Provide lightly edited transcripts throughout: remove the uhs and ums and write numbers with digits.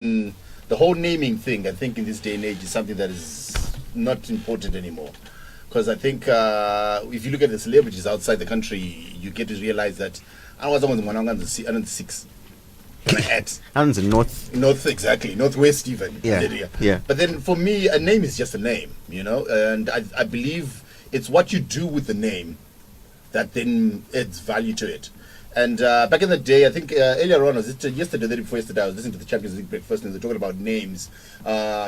the whole naming thing, I think in this day and age is something that is not important anymore. Because I think if you look at the celebrities outside the country, you get to realize that I was on 106. And the North, exactly, Northwest even. Yeah. But then for me, a name is just a name, and I believe it's what you do with the name that then adds value to it. And back in the day, I think earlier on, was it yesterday, the day before yesterday, I was listening to the Champions League breakfast and they're talking about names.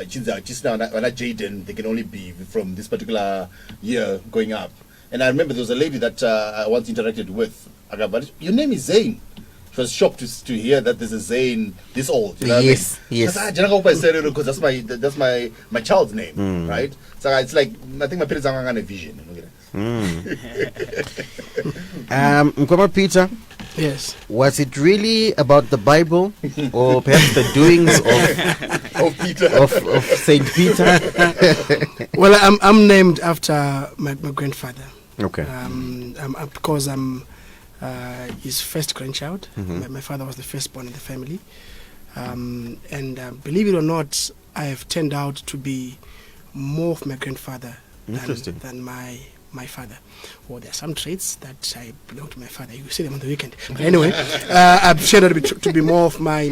Just now, when I Jaden, they can only be from this particular year going up. And I remember there was a lady that I once interacted with. I go, but your name is Zayn. She was shocked to hear that there's a Zayn this old. You know yes. Because that's my child's name, right? So it's like, I think my parents are on a vision. Mkwama Peter. Yes. Was it really about the Bible, or perhaps the doings of Peter, of Saint Peter? Well, I'm named after my grandfather. Okay. Because I'm his first grandchild. Mm-hmm. My father was the firstborn in the family, and believe it or not, I have turned out to be more of my grandfather than my father. Well, there are some traits that I belong to my father. You see them on the weekend. But anyway, I've turned out to be more of my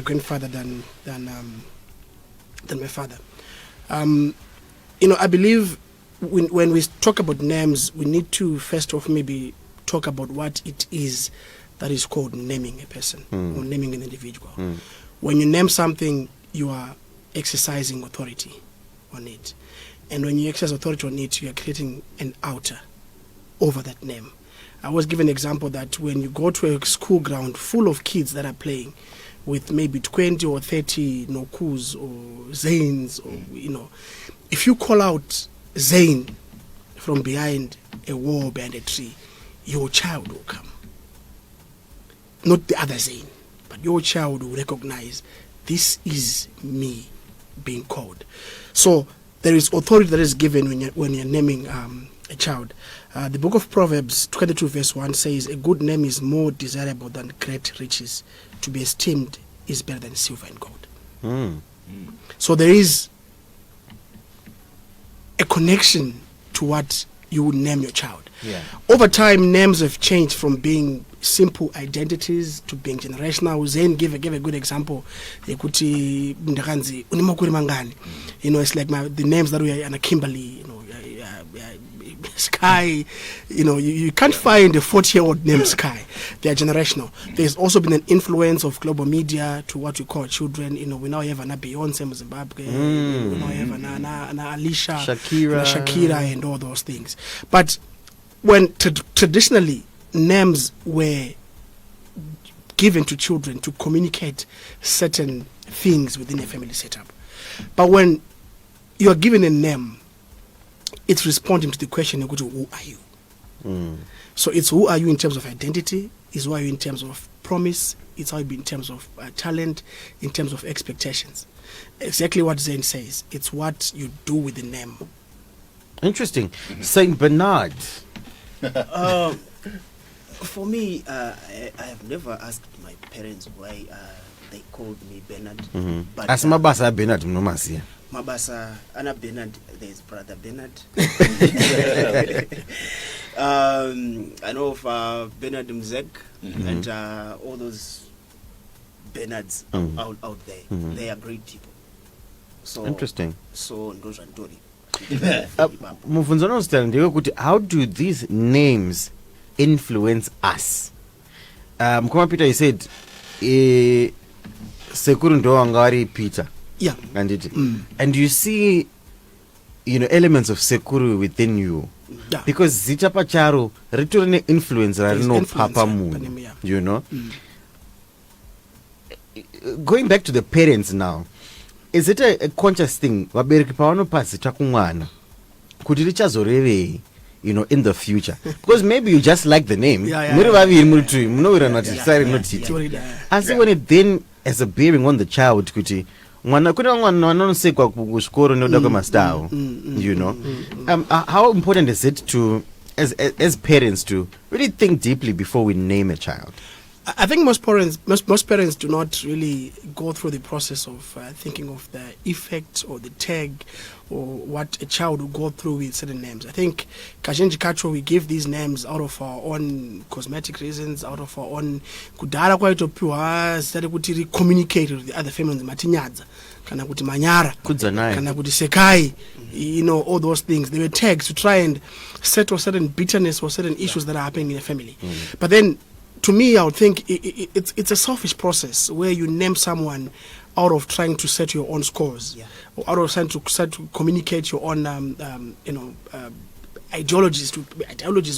grandfather than my father. I believe when we talk about names, we need to first off maybe talk about what it is that is called naming a person or naming an individual. When you name something, you are exercising authority on it. And when you exercise authority on it, you are creating an outer over that name. I was given an example that when you go to a school ground full of kids that are playing with maybe 20 or 30 Nokus or Zains, or, if you call out Zain from behind a wall, behind a tree, your child will come. Not the other Zain, but your child will recognize this is me being called. So there is authority that is given when you're naming a child. The book of Proverbs 22 verse 1 says, a good name is more desirable than great riches. To be esteemed is better than silver and gold. So there is a connection to what you would name your child. Yeah. Over time, names have changed from being simple identities to being generational. Zayn gave a good example. It's like the names that we are in Kimberly, Sky, you can't find a 40-year-old named Sky. They are generational. There's also been an influence of global media to what we call children. We now have an Beyonce in Zimbabwe. We now have an Alicia, Shakira, and all those things. But when traditionally names were given to children to communicate certain things within a family setup, but when you are given a name, it's responding to the question, who are you? So it's who are you in terms of identity, it's who are you in terms of promise, it's how you be in terms of talent, in terms of expectations. Exactly what Zayn says. It's what you do with the name. Interesting. Saint Bernard. For me, I have never asked my parents why they called me Bernard. But Asmabasa Bernard Mnomasi. Mabasa Anna Bernard, there's brother Bernard. I know of Bernard Mzek and all those Bernards out there. They are great people. So interesting. So those are Dori. How do these names influence us? Mkwama Peter, you said Sekuru ndo angari Peter. Yeah. And you see, elements of Sekuru within you. Yeah. Because Zichapa Charo, return influence, Papa Moon. Going back to the parents now, is it a conscious thing? In the future, because maybe you just like the name. I see when it then as a bearing on the child, how important is it to, as parents, to really think deeply before we name a child? I think most parents do not really go through the process of thinking of the effect or the tag or what a child will go through with certain names. I think kazhinji kacho we give these names out of our own cosmetic reasons, out of our own kudhara kwaitopiwa zita rekuti communicate with the other families matinyadza kana kuti manyara Kudzanai. kana kuti sekai, all those things. They were tags to try and settle certain bitterness or certain issues that are happening in a family. But then to me, I would think it's a selfish process where you name someone out of trying to set your own scores, or out of trying to communicate your own, ideologies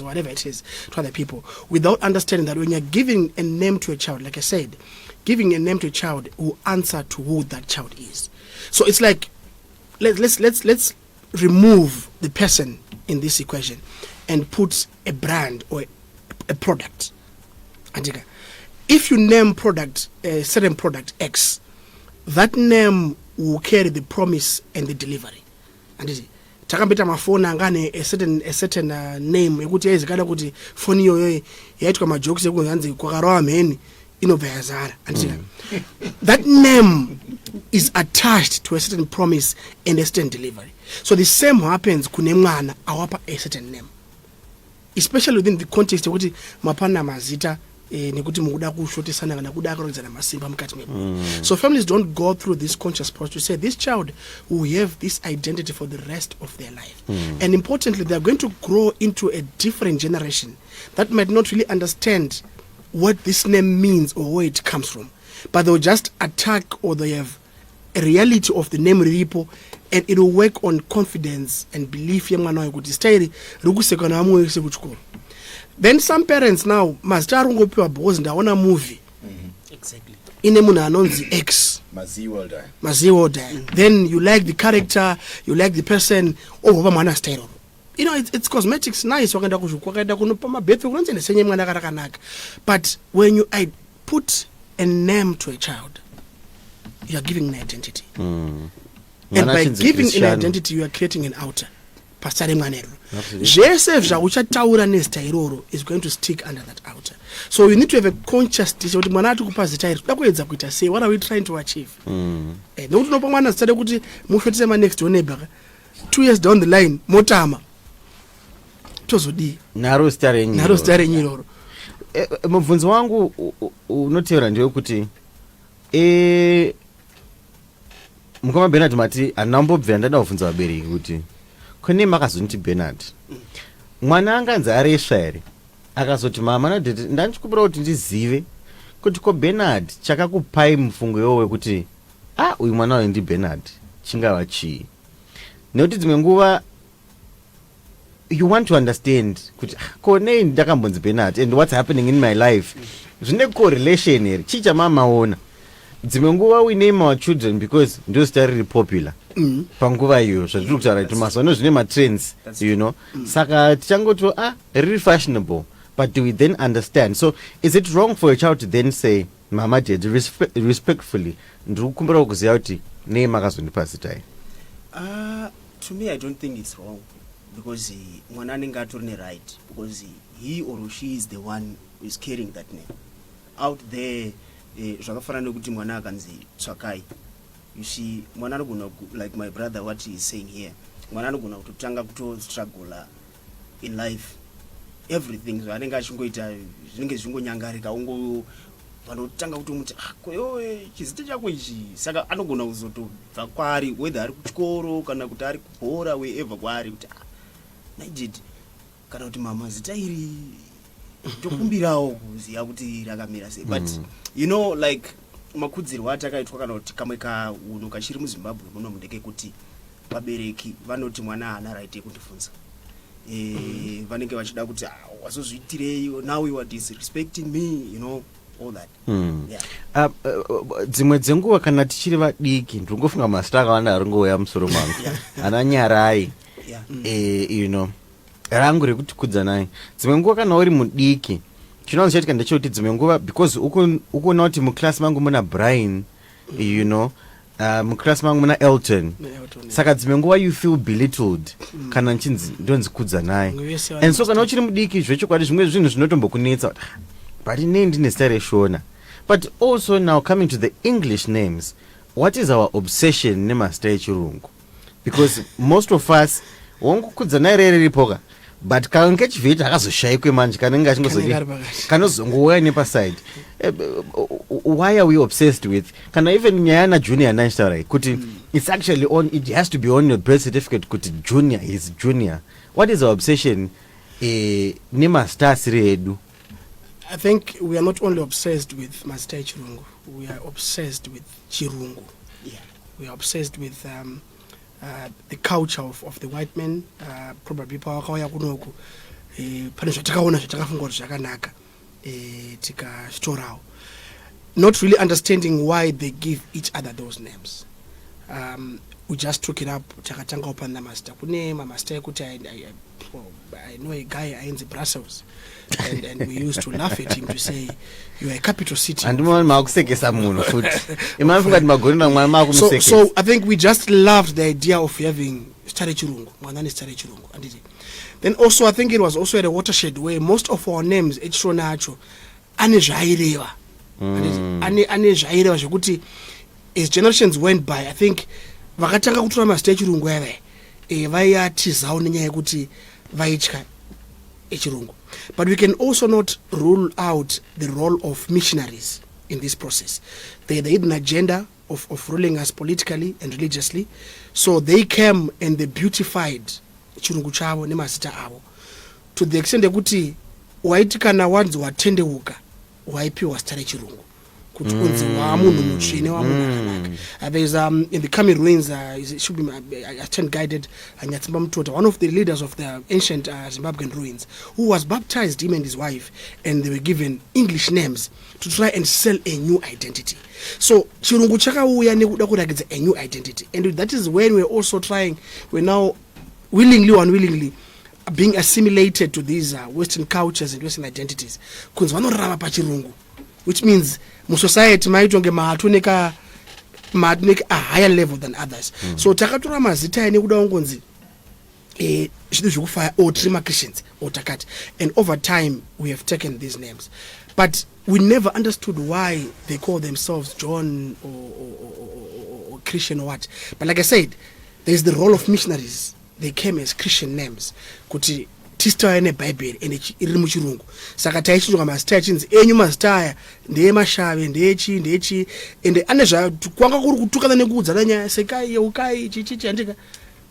or whatever it is to other people, without understanding that when you're giving a name to a child, like I said, giving a name to a child will answer to who that child is. So it's like let's remove the person in this equation and put a brand or a product. If you name a certain product X, that name will carry the promise and the delivery. And takambita mafona ngane a certain name ekuti ezikala kuti phone iyo yaitwa majokes ekunzanzi kwakarawa mheni inobva yazara. That name is attached to a certain promise and a certain delivery. So the same happens kune mwana awapa a certain name, especially within the context ekuti mapana mazita nekuti mukuda kushotisana kana kuda kurodzana masimba mukati mwemunhu. So families don't go through this conscious process to say this child will have this identity for the rest of their life. And importantly, they are going to grow into a different generation that might not really understand what this name means or where it comes from, but they'll just attack, or they have a reality of the name Ripo, and it will work on confidence and belief. Then some parents now must because ndaona movie Exactly. ine munhu anonzi X Maziwoda. Then you like the character, you like the person, baba mwana style. It's cosmetics, nice, wakaenda kuzvikaenda kunopa mabhethi kunonzi senye mwana karakanaka. But when I put a name to a child, you are giving an identity. And by giving an identity, you are creating an outer. Pastor Manero. JSF Jauchataura Nesta Iroro is going to stick under that outer. So we need to have a conscious decision. Say, what are we trying to achieve? Don't know one started with Mufetema next to neighbor. 2 years down the line, Motama. Tosodi. Naro staring Iroro. Mubvunzo wangu unoteera ndewekuti mukoma Bernard mati anambobvira ndada kuvhunza vabereki kuti kune makazoniti Bernard mwana anganzi aresva here akazoti mama nadheti ndandichikumbira kuti ndizive kuti ko Bernard chakakupai mufungo iwowo wekuti uyu mwana wayo ndi Bernard chingava chii, nekuti dzimwe nguva you want to understand kuti konei ndakambonzi Bernard and what's happening in my life zvine correlation here, chii chamamaona. Dzimwe nguva we name our children because ndo zita riri popular panguva iyo zvatiri kutaura kuti mazuva zvine matrends, saka tichangoti riri fashionable, but do we then understand? So is it wrong for a child to then say mama dad respectfully ndiri kukumbira kuziva kuti nei makazondipa zita iri? To me, I don't think it's wrong, because mwana anenge atori right, because he or she is the one who is carrying that name out there. Zvakafanana nekuti mwana akanzi Tsvakai, you see mwana anogona, like my brother what he is saying here, mwana anogona kutotanga kuto struggle in life, everything anenge achingoita zvinenge zvingonyangirika vanotanga kutomuti koyowe chizita chako ichi, saka anogona kuzotobva kwaari, whether ari kuchikoro kana kuti ari kubhora wherever kwaari, kuti naidid kana kuti mama zita iri tokumbirawo kuziva kuti rakamira sei. But like makudzirwa atakaitwa kana kuti kamwe kaunhu kachiri muZimbabwe muno mundeke kuti vabereki vanoti mwana haana right yekundifunza, vanenge vachida kuti wazozviitirei, now you are disrespecting me, all that. Dzimwe dzenguva kana tichiri vadiki ndiringofunga mazita akawanda aringouya musoro mangu ana Nyarai, rangu rekuti kudzanai. Dzimwe nguva kana uri mudiki chinozochitika ndechekuti dzimwe nguva because ukuona kuti muklasi mangu muna Brian, muklasi mangu muna Elton, saka dzimwe nguva you feel belittled kana nchinzi ndonzi kudzanai. And so kana uchiri mudiki zvechokwadi zvimwe zvinhu zvinotombokunetsa but inini ndine zita reshona. But also now coming to the English names, what is our obsession nemazita echirungu? Because most of us wongokudzana rere ripoka, but kange chivhiti akazoshayikwe manje kanenge kanozongouya nepaside. Why are we obsessed with? Kana even nyaya junior naishtarai kuti it's actually on, it has to be on your birth certificate kuti junior is junior. What is our obsession nemazita asiri edu? I think we are not only obsessed with mazita echirungu, we are obsessed with chirungu. Yeah. We are obsessed with the culture of the white men, probably pawakauya kunoku pane zvatakaona zvatakafunga kuti zvakanaka tikazvitorawo, not really understanding why they give each other those names. We just took it up, takatanga upanda mazita kune mamazita ekuti I know a guy in Brussels, and we used to laugh at him to say, you are a capital city. So I think we just loved the idea of having Stare Chirungu, Mwanani Stare Chirungu. Then also I think it was also at a watershed where most of our names, Echronacho, Ane Jairewa. Ane Jairewa, Shakuti, as generations went by, I think, Vakataka Kutrama Stare Chirungu, vaya tizao nyaya kuti vaichka echirungu. But we can also not rule out the role of missionaries in this process. They had the hidden agenda of ruling us politically and religiously, so they came and they beautified chirungu chavo nemazita avo to the extent ekuti waiti kana wanzi watendeuka waipiwa zita rechirungu kuti unzi wamunhu mutsvene wamunhu akanaka. There's in the Kami ruins, it should be attend guided Nyatsamba Mutota, one of the leaders of the ancient Zimbabwean ruins, who was baptized, him and his wife, and they were given English names to try and sell a new identity. So chirungu chakauya nekuda kurakidza a new identity, and that is when we're also trying, we're now willingly or unwillingly being assimilated to these Western cultures and Western identities. Kunzi vanorarama pachirungu, which means mu society maitonge maatoneka a higher level than others. So takatora mazita ene kuda ngonzi zvinhu zvekufaya or Trima Christians or takati, and over time we have taken these names, but we never understood why they call themselves John or Christian or what. But like I said, there's the role of missionaries. They came as Christian names kuti tista ene Bible ene iri muchirungu, saka taichinjwa mazita achinzi enyu mazita aya ndeemashave ndeechi ende ane kwanga kuri kutukana nekuudzana nyaya sekai yeukai chichichi andika,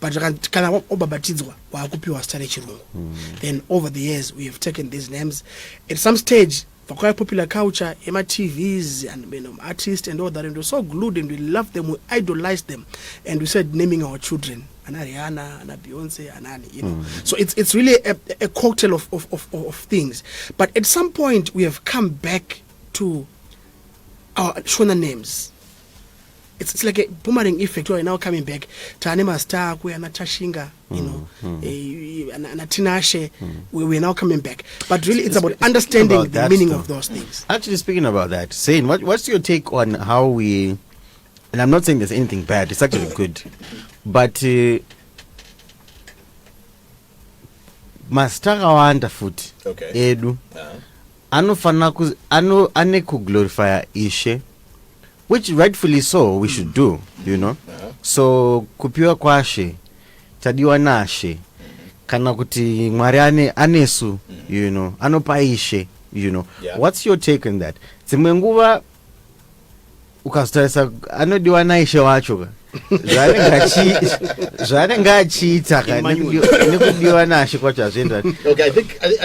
but kana wabhabhatidzwa waakupiwa zita rechirungu. Then over the years we have taken these names. At some stage for popular culture, TVs and artists and all that, and we were so glued and we loved them, we idolized them, and we started naming our children Ana Rihanna, Ana Beyonce, Anani, you know. So it's really a cocktail of things. But at some point we have come back to our Shona names. It's like a boomerang effect. We are now coming back. Tanema Star, we are Natashinga, you know, and Tinashe. We are now coming back. But really, it's about understanding about the meaning of those things. Actually, speaking about that, Sain, what's your take on how we? And I'm not saying there's anything bad. It's actually good, but Master Wanda foot. Okay. Edu. Anofana ane glorify ishe. Which rightfully so we should do, you know. So kupiwa kwashe, tadiwa nashe, kana kuti mwari anesu, you know, anopaishe, you know. Yeah. What's your take on that? Zimwe nguva ukasitarisa anodiwa naishe wacho zvanenge achiita nekudiwa nashe kwacho hazvienda. Okay, I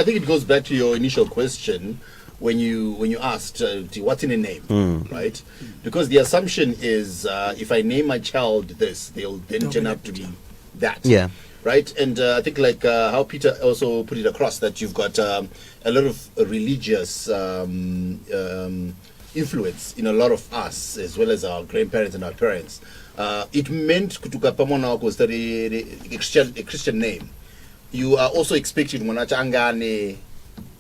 think it goes back to your initial question when you asked what's in a name, right? Because the assumption is if I name my child this, they'll then turn out to be that. Yeah. Right? And I think like how Peter also put it across, that you've got a lot of religious influence in a lot of us, as well as our grandparents and our parents. It meant kutuka pamona was a Christian name. You are also expecting angane,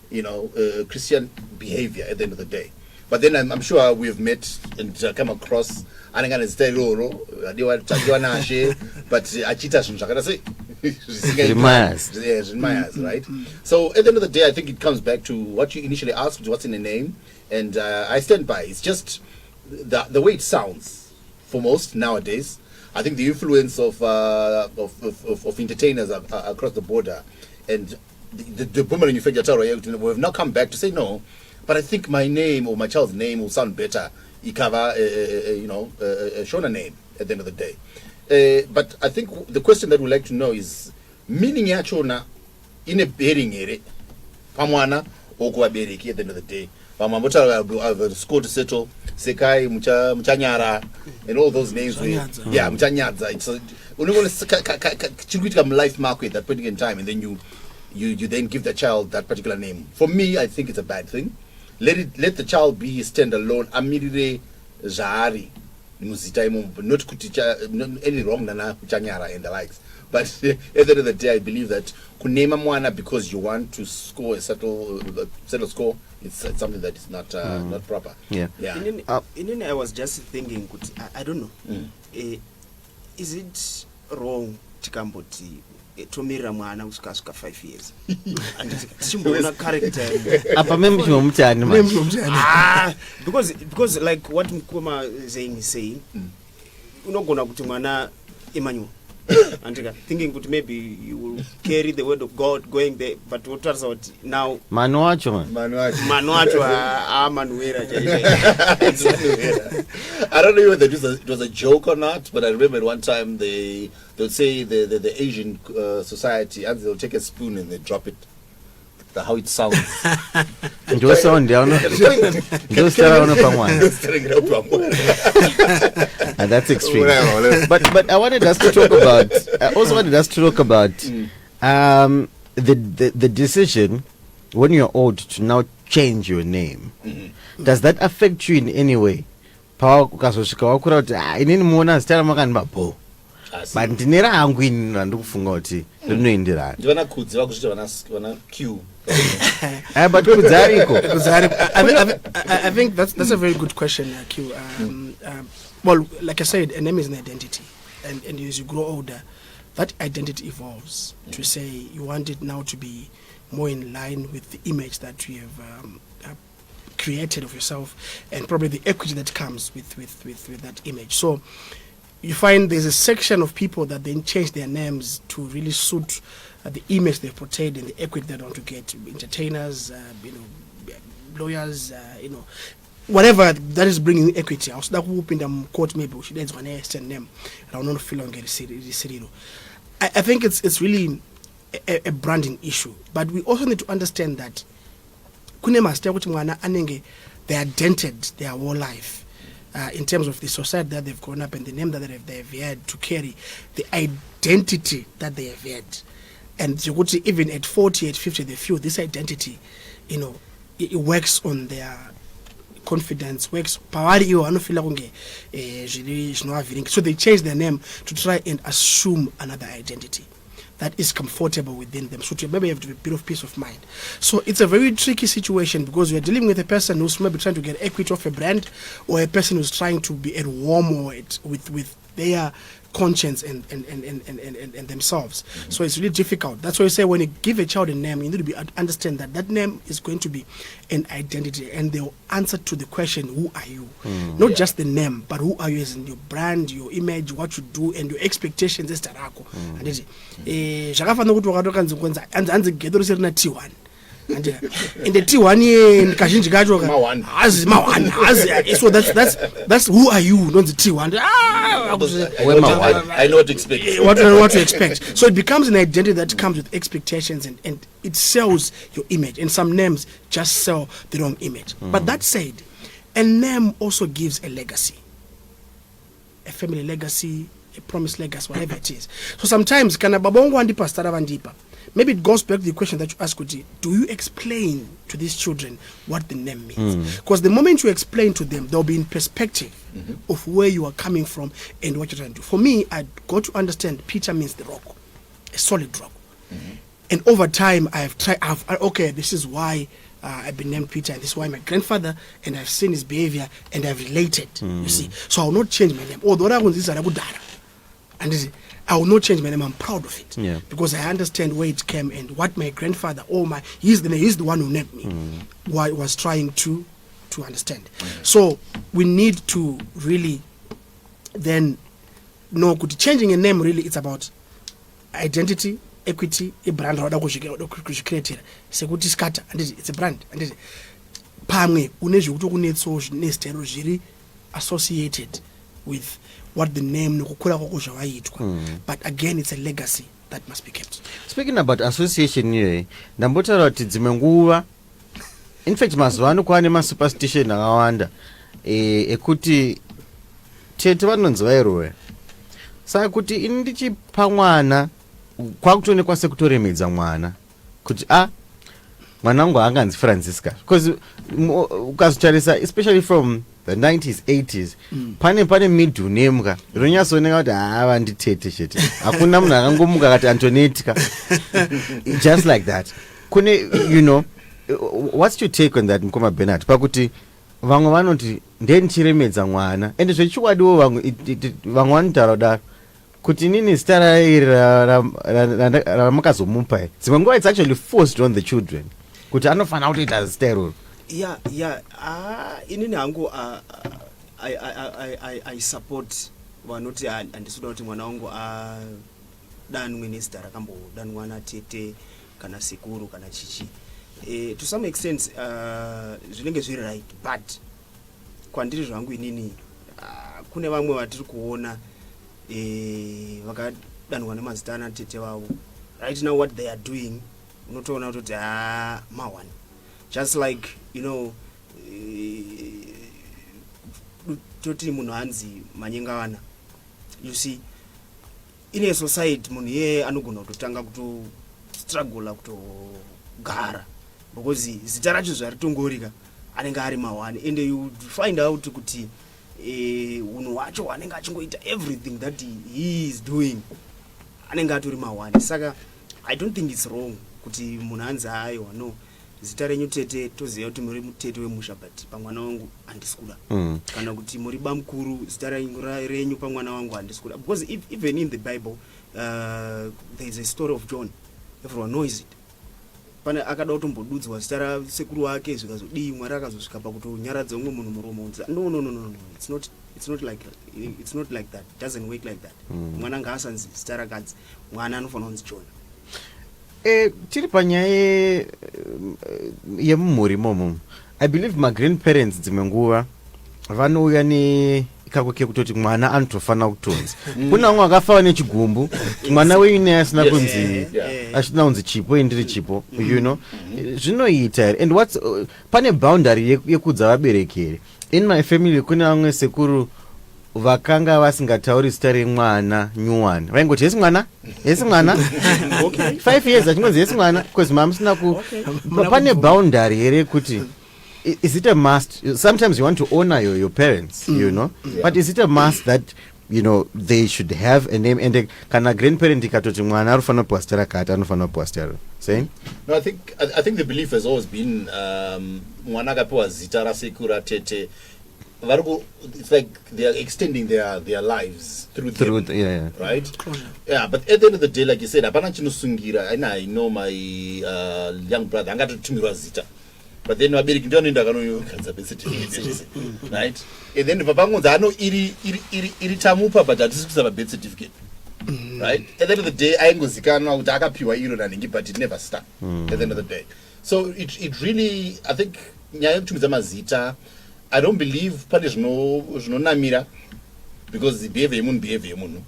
you know, Christian behavior at the end of the day. But then I'm sure we've met and come across but achita Zvimayas, right? So at the end of the day, I think it comes back to what you initially asked, what's in a name, and I stand by. It's just the way it sounds for most nowadays. I think the influence of entertainers across the border, and the boomerang you we have now come back to say no, but I think my name or my child's name will sound better. Ikava, a Shona name at the end of the day. But I think the question that we'd like to know is meaning ya Chona in a bearing ere pamwana or beriki at the end of the day. Pamambota have scored to settle Sekai Muchanyara and all those names. Muchanyadza. It's only want to life mark at that point in time, and then you then give the child that particular name. For me, I think it's a bad thing. Let the child be standalone. Amirire Zahari. Not any wrong nana Chanyara and the likes. But at the end of the day, I believe that kunema mwana because you want to score a settle score, it's something that is not proper. Yeah. In I was just thinking, I don't know. Is it wrong Chikamboti Tomira mwana uskasuka 5 years? And simbona character. Apa mimi chimomutani man. Because like what Mkuma is saying, unogona kuti mwana Emmanuel. And thinking that maybe you will carry the word of God going there, but what turns out now Manuacho Manuera. I don't know whether it was a joke or not, but I remember at one time they'll say the Asian society, and they'll take a spoon and they drop it. How it sounds. Just sound down. Just and that's extreme. But I wanted us to talk about. I also wanted us to talk about the decision when you're old to now change your name. Does that affect you in any way? Power ukazosvika wakura kuti inini muona zita ramakanipa bo. But ndinera hangu ini randikufunga kuti rinoenderana. Ndivana kudzi vakusvita vana Q. But I think that's a very good question, Q. Well, like I said, a name is an identity, and as you grow older, that identity evolves. To say you want it now to be more in line with the image that you have created of yourself, and probably the equity that comes with that image. So you find there's a section of people that then change their names to really suit the image they've portrayed and the equity they want to get. Entertainers, lawyers, whatever that is bringing equity. I was that whoop in the court maybe we should have one extend name. I don't know if you get I think it's really a branding issue, but we also need to understand that they are dented their whole life. In terms of the society that they've grown up and the name that they've had to carry, the identity that they have had. And you could see even at 40, at 50, they feel this identity, it works on their confidence, works. So they change their name to try and assume another identity that is comfortable within them. So maybe you have to have a bit of peace of mind. So it's a very tricky situation because we're dealing with a person who's maybe trying to get equity off a brand, or a person who's trying to be at war with their conscience and themselves. So it's really difficult. That's why I say when you give a child a name, you need to understand that name is going to be an identity, and they'll answer to the question, who are you? Not just the name, but who are you as in your brand, your image, what you do, and your expectations. And in the T1 kazhinji kacho hazi mawan hazi, so that's who are you, not the T1. I know what to expect. What to expect. So it becomes an identity that comes with expectations, and it sells your image, and some names just sell the wrong image. But that said, a name also gives a legacy, a family legacy, a promised legacy, whatever it is. So sometimes kana babongo andipa stara vandipa. Maybe it goes back to the question that you asked, Kuti, do you explain to these children what the name means? Because the moment you explain to them, they'll be in perspective of where you are coming from and what you're trying to do. For me, I got to understand Peter means the rock, a solid rock. And over time, okay, this is why I've been named Peter, and this is why my grandfather, and I've seen his behavior, and I've related, you see. So I will not change my name. Although I was this And I will not change my name. I'm proud of it. Yeah. Because I understand where it came and what my grandfather he's the one who named me, was trying to understand. So we need to really then know that changing a name really it's about identity, equity, a brand create sekuti scatter and it's a brand and pamwe unezvekuti zviri associated with what the name nokukura kwakuzva waitwa. But again it's a legacy that must be kept. Speaking about association here, ndambotaura kuti dzimwe nguva in fact mazuva ano kwane masuperstition akawanda ekuti tete vanonzi vairoya saka kuti ini ndichipa mwana kwakutoonekwa sekutoremedza mwana kuti mwana wangu haanganzi Francisca because ukazotarisa especially from the 90s 80s pane middle name ka rinyasooneka kuti vanditete chete hakuna munhu akangomuka akati Antonetka just like that kune you know what's your take on that Mukoma Bernard pakuti vamwe vanoti ndenichiremedza mwana ende zvechikwadiwo vamwe vanotaura kudaro kuti nini zita rairi ramakazomupa dzimwe nguva it's actually forced on the children kuti anofanira kutoita zita iroro. Inini hangu I support vanoti handisuda kuti mwana wangu adanwe nezita rakambodanwa natete kana sekuru kana chichi. To some extent zvinenge zviri right, but kwandiri zvangu inini kune vamwe vatiri kuona vakadanwa nemazita anatete vavo right now what they are doing unotoona kuti mawani just like you know toti munhu hanzi manyengavana you see in a society munhu iye anogona kutotanga kutostruggle kutogara because zita racho zvaritongorika anenge ari mawani and you find out kuti unhu wacho anenge achingoita everything that he is doing anenge atori mawani. Saka I don't think it's wrong kuti munhu hanzi aiwa no zita renyu tete toziva kuti muri mutete wemusha but pamwana wangu handisikuda kana kuti muri bamukuru zita renyu pamwana wangu handisikuda because even in the Bible there is a story of John, everyone knows it. Pane akada kutombodudzwa zita rasekuru wake zvikazodii mwari akazosvika pakutonyaradza umwe munhu muromo no it's not like that, it doesn't work like that. Mwana ngaasanzi zita rakadzi, mwana anofanira kunzi John. Tiri panyaya yemumhuri momo I believe my grandparents dzimwe nguva vanouya nekako kekutoti mwana anotofanira kutonzi kuna vamwe vakafawo nechigumbu mwana weine asina kunzi chipo indiri chipo you know zvinoita here and what's pane boundary yekudza vabereki here. In my family kune vamwe sekuru vakanga vasingatauri zita remwana nyuwani vaingoti yesi mwana 5 years achingonzi yesi mwana because mama sina pane boundary here kuti is it a must? Sometimes you want to honor your parents, you know, but is it a must that you know they should have a name and kana grandparent ikatoti mwana arufana postera kata anofana postera saying? No, I think the belief has always been mwana akapewa zita rasekuru tete it's like they are extending their lives through them, right? Yeah, but at the end of the day, like you said, apana chinosungira. I know my young brother angatotumirwa zita, but then vabereki ndio anoenda kanokanza birth certificate, right? And then papangonzi ano iri tamupa but hatisi kuisa birth certificate, right? At the end of the day, aingozikanwa kuti akapiwa iro naningi, but it never stuck. At the end of the day, so it really, I think nyaya yekutumidza mazita, I don't believe pane zvinonamira because the behavior yemunhu.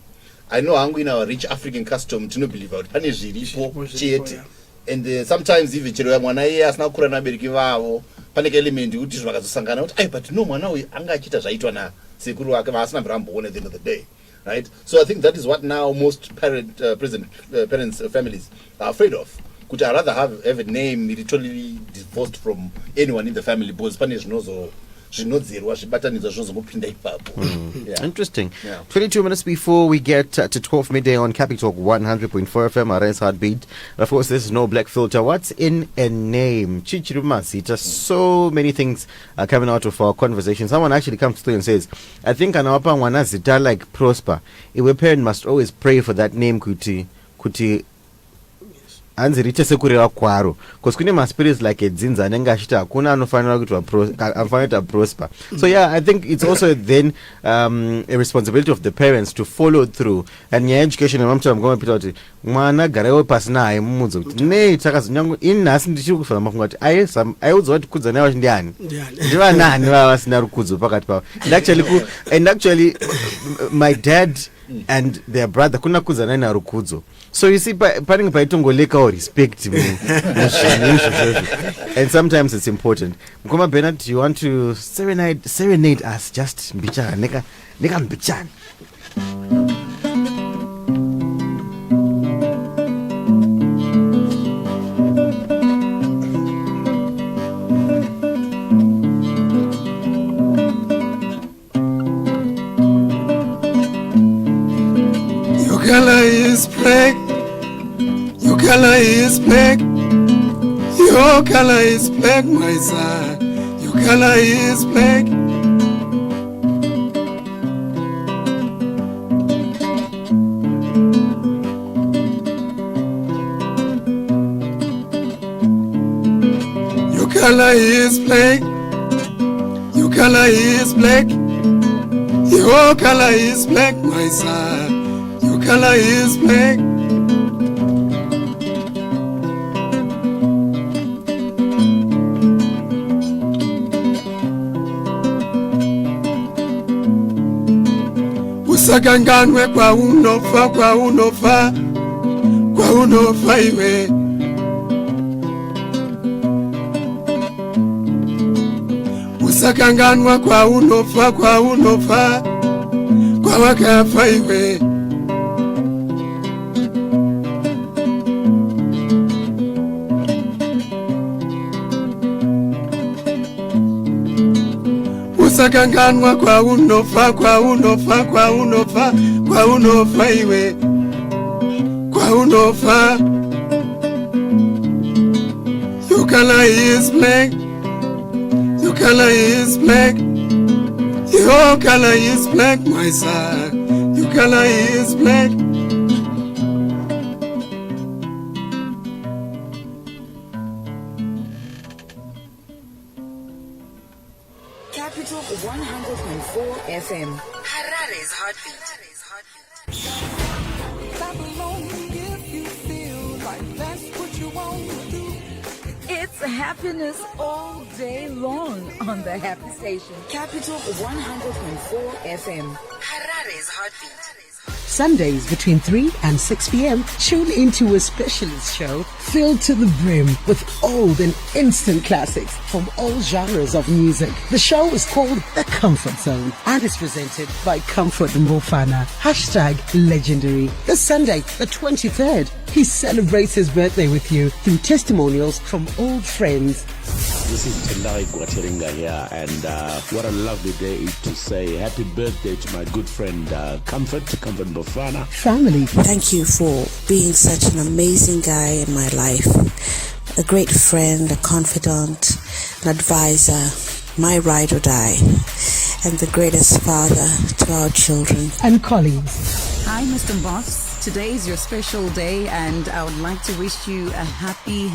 I know hangu in our rich African custom tinobelieve kuti pane zviripo chete, and sometimes even chero mwana iye asina kukura nabereki vavo pane element kuti zvakazosangana kuti but no mwana uyu anga achita zvaitwa nasekuru wake vaasina mramboona at the end of the day, right? So I think that is what now most parents families are afraid of. Kuti I rather have a name totally divorced from anyone in the family because pane zvinodzerwa zvibatanidzwa zvinozongopinda ipapo. Yeah. Interesting. Yeah. 22 minutes before we get to 12 midday on Capital 100.4 FM, Ares Heartbeat. Of course, this is No Black Filter. What's in a name? Chichirumazita. So many things are coming out of our conversation. Someone actually comes through and says, I think Anawapa Wanazita like Prosper. A parent must always pray for that name, kuti anziriche sekureva kwaro, because kune maspirits like edzinza anenge achiti hakuna anofanira kuti anofanira prosper. So yeah, I think it's also then a responsibility of the parents to follow through. And nyaya education mamutira mugomapita kuti mwana garaiwo pasi naye mumudze kuti nei takazonyangu ini nhasi ndichiri kufamba funga kuti aiudzwa kuti kudzana yavo ndiani ndivanani vava vasina rukudzo pakati pavo. And actually my dad and their brother kuna kudzana ina rukudzo. So you see, panenge paitongoleka or respect me. And sometimes it's important. Mkoma Bernard, do you want to serenade us? Just mbichana, neka mbichana. Your color is black. Your color is black. Your color is black, my son. Your color is black. Your color is black. Your color is black. Your color is black, my son. Your color is black. Usaganganwe kwa unofa iwe. Usaganganwa kwa unofa kwa wakafa iwe. Usaganganwa kwa unofa iwe. Kwa unofa. Your color is black. Your color is black. Your color is black, my son. Your color is black. Capital 100.4 FM. Harare's heartbeat. It's happiness all day long on the Happy Station. Capital 100.4 FM. Harare's heartbeat. Sundays between 3 and 6 p.m., tune into a specialist show filled to the brim with old and instant classics from all genres of music. The show is called The Comfort Zone and is presented by Comfort Mbofana. #legendary. This Sunday, the 23rd, he celebrates his birthday with you through testimonials from old friends. This is Tendai Guateringa here, and what a lovely day to say happy birthday to my good friend Comfort Mbofana. Family. Thank you for being such an amazing guy in my life. A great friend, a confidant, an advisor, my ride or die, and the greatest father to our children. And colleagues. Hi, Mr. Boss. Today is your special day, and I would like to wish you a happy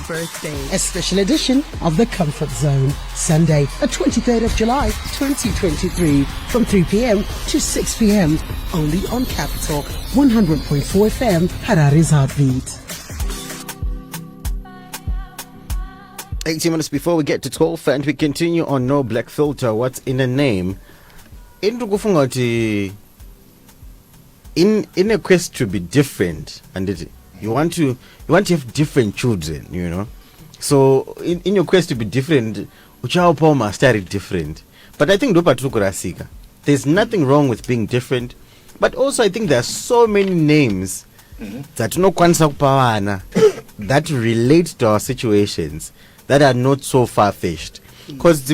birthday. A special edition of The Comfort Zone. Sunday, the 23rd of July, 2023, from 3 p.m. to 6 p.m. Only on Capital 100.4 FM, Harare's Heartbeat. 18 minutes before we get to 12 and we continue on No Black Filter. What's in a name? In a quest to be different, and you want to have different children, you know. So in your quest to be different, uchao must start different. But I think there's nothing wrong with being different, but also I think there are so many names that that relate to our situations that are not so far-fetched. Because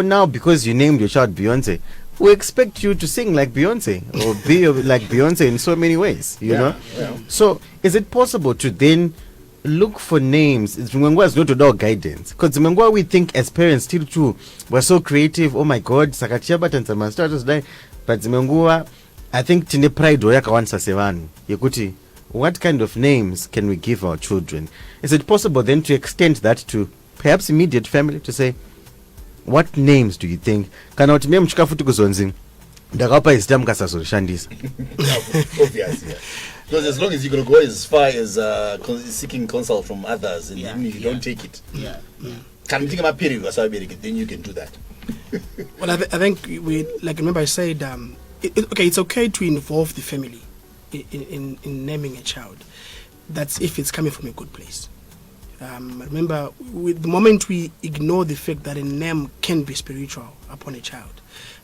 now, because you named your child Beyonce, we expect you to sing like Beyonce or be like Beyonce in so many ways, you know? Yeah. So, is it possible to then look for names? It's not about guidance. Because we think as parents still too, we're so creative. Oh my God, Sakachia buttons and my status die. But I think tine pride yakawansa sevanu yekuti what kind of names can we give our children? Is it possible then to extend that to perhaps immediate family to say, what names do you think? Kana kuti me muchikafu tikuzonzi ndakapa izita mukasazorishandisa. Obvious, yeah. Because as long as you're going to go as far as seeking consult from others and then you don't take it. Then you can do that. Well, I think we, like, remember I said, it's okay to involve the family in naming a child. That's if it's coming from a good place. Remember, with the moment we ignore the fact that a name can be spiritual upon a child,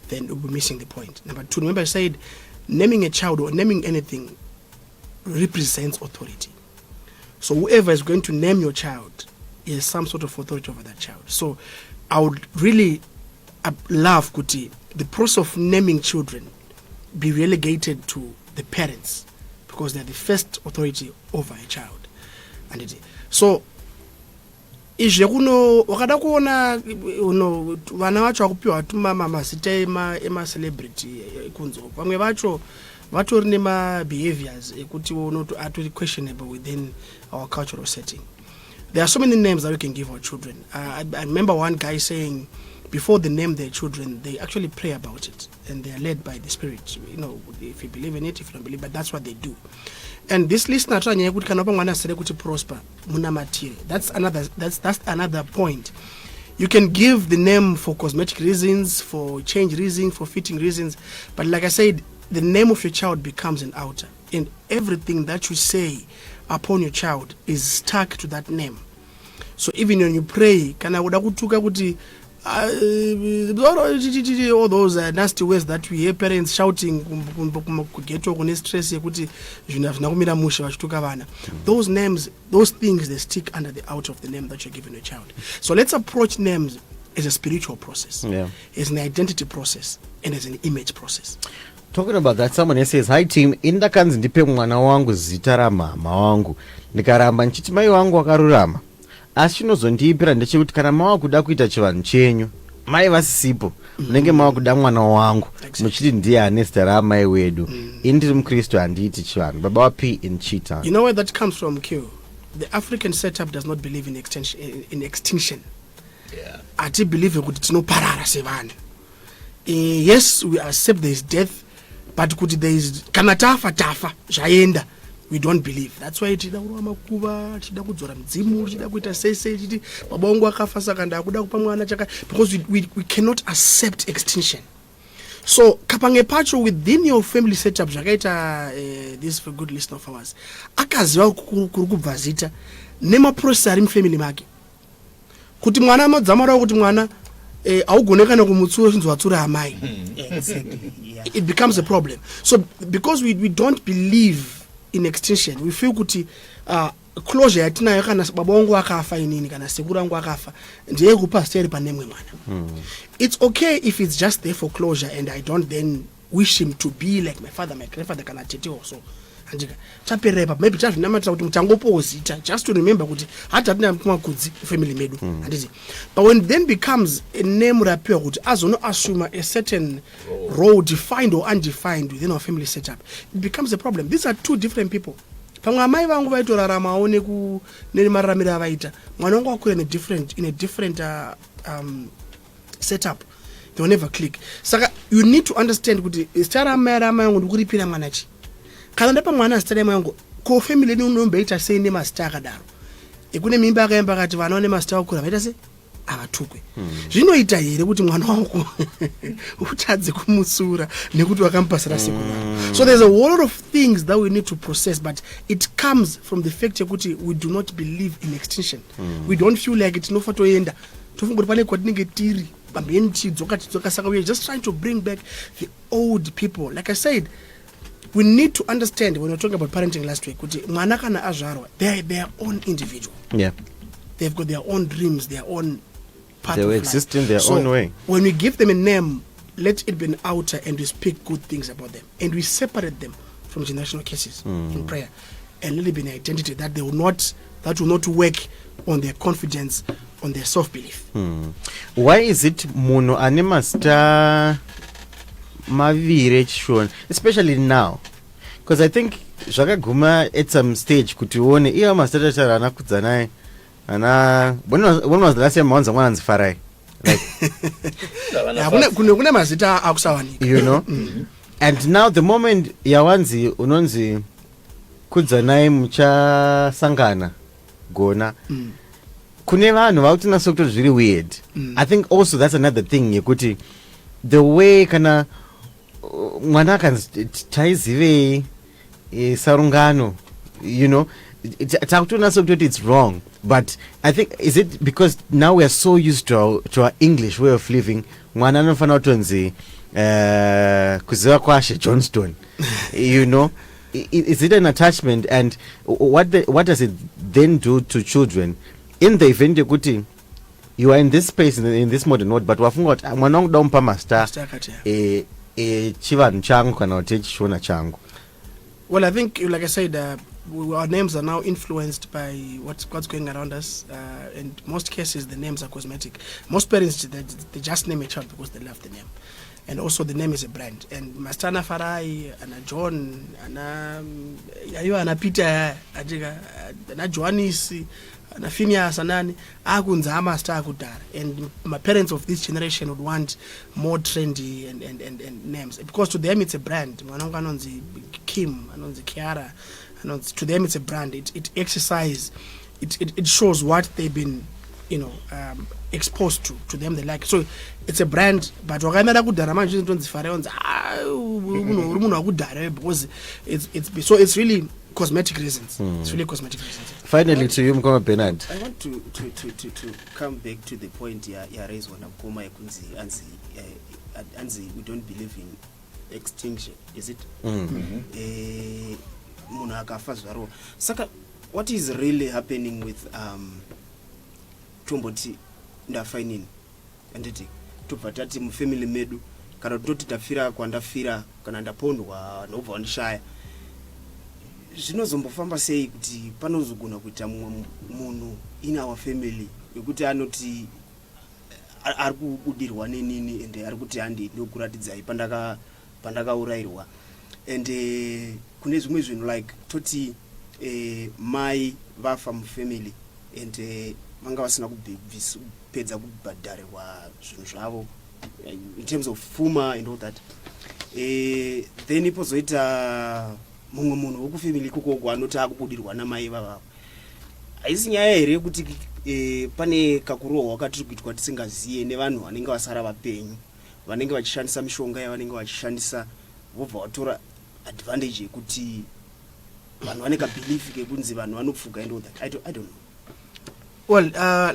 then we'll be missing the point. Number two, remember I said, naming a child or naming anything represents authority. So whoever is going to name your child is some sort of authority over that child. So I would really love Kuti, the process of naming children be relegated to the parents because they're the first authority over a child. And so izve kuno wakada kuona vana vacho vakupiwa tumama mazita ema-celebrity kunzo vamwe vacho vatori nema-behaviors ekuti are questionable within our cultural setting. There are so many names that we can give our children. I remember one guy saying before they name their children, they actually pray about it and they are led by the Spirit. You know, if you believe in it, if you don't believe, but that's what they do. And this listener kuti prosper munamatire. That's another point. You can give the name for cosmetic reasons, for change reasons, for fitting reasons, but like I said, the name of your child becomes an altar, and everything that you say upon your child is stuck to that name. So even when you pray, kana kuda kutuka kuti all those nasty words that we hear parents shouting kugeto kune stress yekuti zvinakumira mushe vachituka vana. Those names, those things, they stick under the altar of the name that you're giving your child. So let's approach names as a spiritual process, as an identity process, and as an image process. Talking about that, someone says, hi team, indakanzi ndipe mwana wangu zita ra mama wangu ndikaramba nchiti mai wangu wakarurama asi chinozondiipira ndechekuti kana mava kuda kuita chivanhu chenyu mai vasisipo munenge mava kuda mwana wangu muchiti ndiye ane zita ramai wedu ini ndiri mukristu handiiti chivanhu baba wapi in Cheetah. You know where that comes from, Q? The African setup does not believe in extinction. Ati believe kuti tinoparara sevanhu. Yes, we accept there is death, but kuti there is kana tafa zvaenda, we don't believe. That's why tida kurwa makuva, tida kudzora mdzimu, tida kuita sese, titi baba wangu akafa saka ndakuda kupa mwana chaka, because we cannot accept extinction. So kapange pacho within your family setup zvakaita this for good listener of ours akaziva kuri kubva zita nemaprocess ari mufamily make kuti mwana madzamara kuti mwana augone kana kumutsura zvinzi watsura amai. It becomes a problem. So because we don't believe in extinction, we feel kuti closure yatinayo kana baba wangu akafa inini kana sekuru wangu akafa ndiye kupa story panemwe mwana. It's okay if it's just there for closure and I don't then wish him to be like my father, my grandfather kana tete also. Anjika chaperepa maybe chazvinamata kuti muchangopozita just to remember kuti hata atina makudzi family medu andizi. But when it then becomes a name rapiwa kuti azono assume a certain role defined or undefined within our family setup, it becomes a problem. These are two different people. Pamwe amai vangu vaitorarama aone ku nene mararamira avaita mwana wangu akura in a different setup, they will never click. Saka you need to understand kuti zita ramai yangu ndikuripira mwana chi kana ndapa mwana zita ramai yangu ko family ni unombeita sei nemazita akadaro ekune mimba akaemba kati vana vane mazita akura vaita sei avatukwe. Zvinoita here kuti mwana wangu utadze kumutsura nekuti wakamupasira sekuru. So there's a whole lot of things that we need to process, but it comes from the fact that we do not believe in extinction. We don't feel like it's nofa toenda tofunga kuti pane kwatinenge tiri pambeni tidzoka saka we are just trying to bring back the old people. Like I said, we need to understand when we're talking about parenting last week kuti mwana kana azvarwa, they are their own individual. Yeah, they've got their own dreams, their own part They of will life. exist in their So, own way. When we give them a name, let it be an outer and we speak good things about them. And we separate them from generational cases in prayer. And let it be an identity that will not work on their confidence, on their self-belief. Why is it munhu ane mazita maviri echishona, especially now? Because I think zvakaguma at some stage kuti uone iwo mazita tachara ana kudzanai ana when was the last time mawanza mwana anzi Farai? Like, Kune mazita akusawanika. you know? And now the moment yawanzi unonzi kudzanai muchasangana gona kune vanhu vakutinasa kutoti zviri weird. I think also that's another thing yekuti the way kana mwana akanzi taizivei sarungano, you know, takutonasa kutoti it's wrong. But I think, is it because now we are so used to our English way of living, mwana anofana kutonzi kuziva kwashe Johnston, you know? Is it an attachment, and what does it then do to children in the event yekuti you are in this space in this modern world, but wafunga kuti mwana wangu daumpa master chivanhu changu kana kuti chishona changu? Well, I think, like I said, our names are now influenced by what's going around us. In most cases, the names are cosmetic. Most parents, they just name a child because they love the name. And also the name is a brand. And Mastana Farai, Ana John, Ana Peter, Ana Joannis, Ana Phineas, Anani, Agunza Master Akudar. And my parents of this generation would want more trendy and names. Because to them it's a brand. Manonganonzi Kim, Anonzi Kiara, to them it's a brand. It exercises, it shows what they've been, exposed to them, they like. So it's a brand, but because it's really cosmetic reasons. It's really cosmetic reasons. Finally, to you, Mkoma Bernard. I want to come back to the point ya raised when Mkoma Anzi, we don't believe in extinction, is it? Saka, what is really happening with Tomboti ndafainini anditi tubvatati mufamily medu kana toti tafira kwandafira kana ndapondwa nobva wandishaya zvinozombofamba sei kuti panozogona kuita mumwe munhu in our family yekuti anoti ari kubudirwa nenini ende ari kuti handi ndokuratidzai pandakaurayirwa and kune zvimwe zvinhu like toti mai vafa mufamily and vanga vasina kupedza kubhadharirwa zvinhu zvavo in terms of fuma and all that, then ipozoita mumwe munhu wokufamily ikoko anoti akubudirwa namai vavavo. Haisi nyaya here kuti pane kakurohwa wakatiri kuitwa tisingaziye nevanhu vanenge vasara vapenyu vanenge vachishandisa mishonga yavanenge vachishandisa vobva vatora advantage yekuti vanhu vane kabelief kekunzi vanhu vanopfuga and all that. I don't know. Well,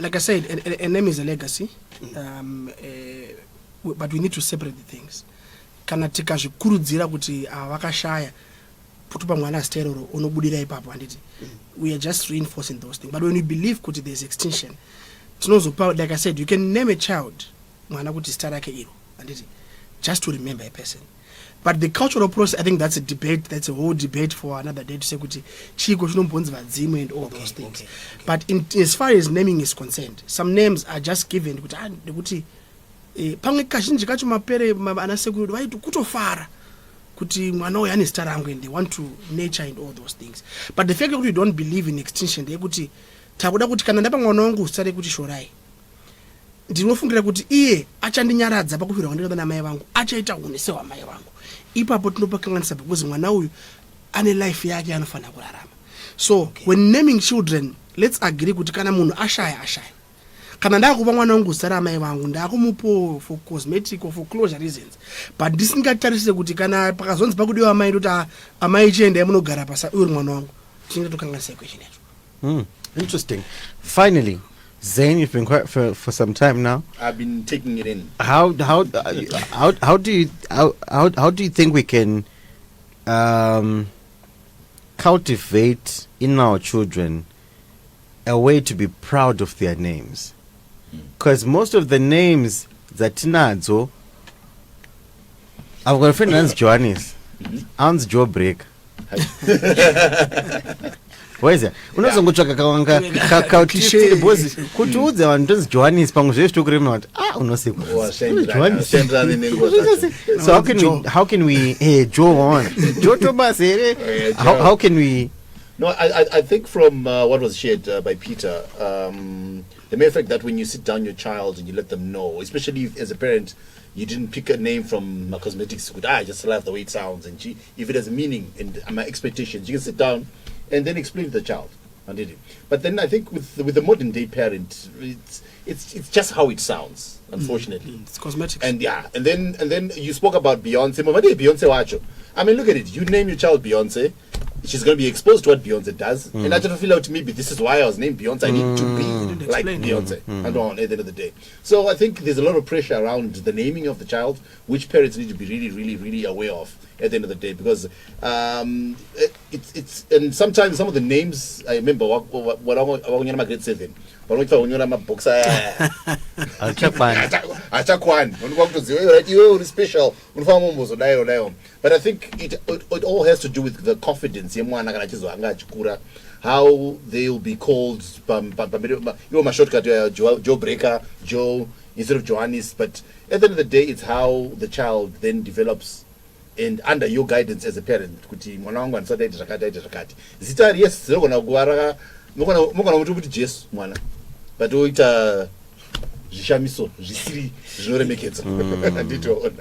like I said, a name is a legacy, but we need to separate the things. Kana tikazvikurudzira kuti vakashaya putupa mwana stereo unobudira ipapo anditi, we are just reinforcing those things. But when we believe kuti there's extinction, like I said, you can name a child mwana kuti star yake iro anditi, just to remember a person. But the cultural process, I think that's a debate. That's a whole debate for another day to say kuti chiko chinombonzi vadzimu and all those things. Okay. But as far as naming is concerned, some names are just given kuti pamwe kazhinji kacho mapere anasekuru vaiti kutofara kuti mwana uyu ane star rangu and they want to nurture and all those things. But the fact that we don't believe in extinction ndeyekuti takuda kuti kana ndapa mwana wangu usare kuti shorai, ndinofungira kuti iye achandinyaradza pakufira kwandinoda namai vangu, achaita unese wamai vangu. Ipapo tinopakanganisa because mwana uyu ane life yake anofana kurarama. So when naming children, let's agree kuti kana munhu ashaya. Kana ndakupa mwana wangu zita ramai vangu ndakumupo for cosmetic or for closure reasons. But ndisingatarisire kuti kana pakazonzi pakudiwa amai kuti amai chienda yamunogara pasa uri mwana wangu, tinenge tokanganisa question yacho. Interesting. Finally, Zane, you've been quiet for some time now. I've been taking it in. How do you think we can cultivate in our children a way to be proud of their names? because most of the names dzatinadzo, I've got a friend named Johannes, Hans Joe Break. Waiza unozongotsvaka kawangaauti bhozi kuti udze vanhu tonzi Johannes pamwe zvese tokurema kuti unosekwa. So how can we Joe on Joe Thomas here? How can we? No, I think from what was shared by Peter, the mere fact that when you sit down your child and you let them know, especially if, as a parent, you didn't pick a name from my cosmetics, I just love the way it sounds, and if it has a meaning and my expectations, you can sit down and then explain to the child. But then I think with the modern day parent, it's just how it sounds, unfortunately. It's cosmetics. And and then you spoke about Beyonce. Beyonce wacho. I mean, look at it. You name your child Beyonce, she's going to be exposed to what Beyonce does. And I just feel out to me, this is why I was named Beyonce. I need to be like Beyonce. I don't at the end of the day. So I think there's a lot of pressure around the naming of the child, which parents need to be really, really, really aware of at the end of the day, because it's and sometimes some of the names, I remember when I was in my grade 7, when I was my books, special. But I think it all has to do with the confidence. How they will be called, my shortcut, Joe Breaker, Joe instead of Johannes. But at the end of the day, it's how the child then develops, and under your guidance as a parent, kuti mwana wangu anisada ite zvakati zita yes zvinogona kuwara mugona kuti Jesu mwana, but oita zvishamiso zvisiri zvinoremekedza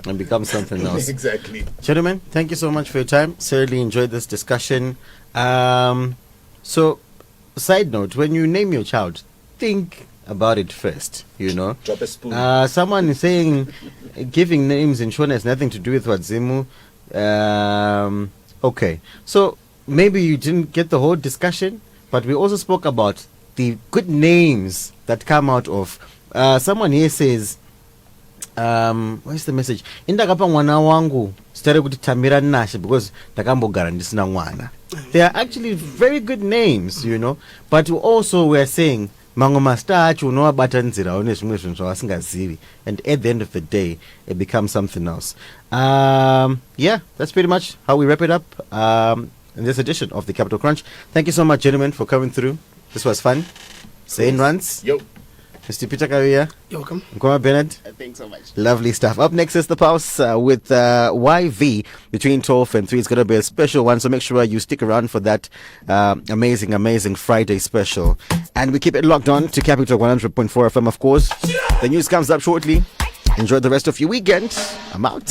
and become something else. Exactly. Gentlemen, thank you so much for your time. Certainly enjoyed this discussion. So side note, when you name your child, think about it first, Drop a spoon. Someone is saying giving names in Shona has nothing to do with Wadzimu. Okay, so maybe you didn't get the whole discussion, but we also spoke about the good names that come out of someone here says where's the message? Indakapa mwana wangu stare kuti Tamira Nashe because ndakambogara ndisina mwana. They are actually very good names, but also we are saying mamwe mastar acho unovabata nzira une zvimwe zvinhu zvavasingazivi, and at the end of the day it becomes something else. That's pretty much how we wrap it up in this edition of the Capital Crunch. Thank you so much, gentlemen, for coming through. This was fun. Zane Runs. Yo. Mr. Peter Kawia. You're welcome. Mkoma Bernard. Thanks so much. Lovely stuff. Up next is The Pulse with YV between 12 and 3. It's going to be a special one, so make sure you stick around for that amazing Friday special. And we keep it locked on to Capital 100.4 FM, of course. The news comes up shortly. Enjoy the rest of your weekend. I'm out.